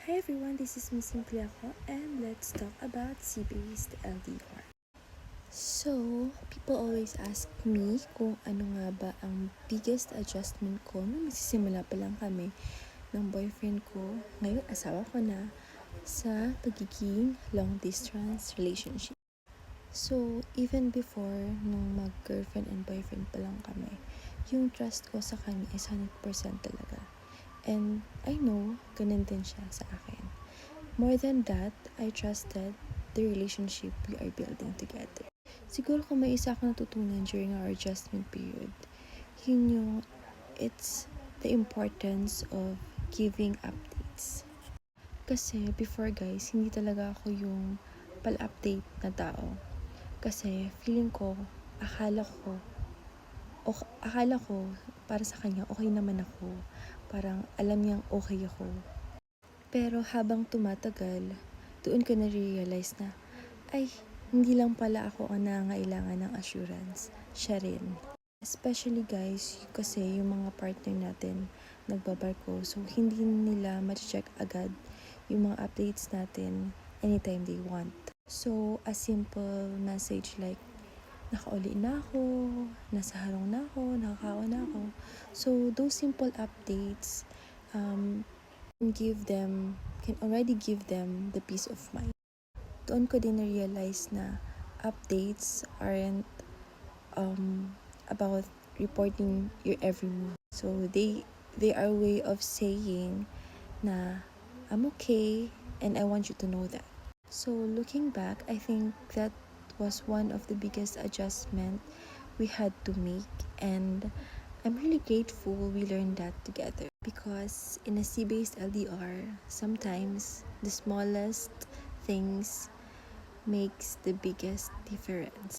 Hi everyone, this is Miss Simply ako, and let's talk about C-based LDR. So, people always ask me kung ano nga ba ang biggest adjustment ko nung nagsisimula pa lang kami ng boyfriend ko, ngayon asawa ko na, sa pagiging long distance relationship. So, even before nung mag-girlfriend and boyfriend pa lang kami, yung trust ko sa kanya is 100% talaga. And I know, ganun din siya sa akin. More than that, I trusted the relationship we are building together. Siguro kung may isa akong natutunan during our adjustment period, yun yung it's the importance of giving updates. Kasi before guys, hindi talaga ako yung pal-update na tao. Kasi feeling ko, akala ko para sa kanya okay naman ako. Parang alam niyang okay ako. Pero habang tumatagal, doon ko na-realize na, ay, hindi lang pala ako ang nangangailangan ng assurance. Siya rin. Especially guys, kasi yung mga partner natin nagbabarko, so hindi nila ma-check agad yung mga updates natin anytime they want. So, a simple message like, nakauli na ako, nasa harong na ako, nakakaon na ako. So, those simple updates can already give them the peace of mind. Doon ko din na-realize na updates aren't about reporting your every move. So, they are a way of saying na I'm okay and I want you to know that. So, looking back, I think that was one of the biggest adjustment we had to make, and I'm really grateful we learned that together, because in a C-based LDR, sometimes the smallest things makes the biggest difference.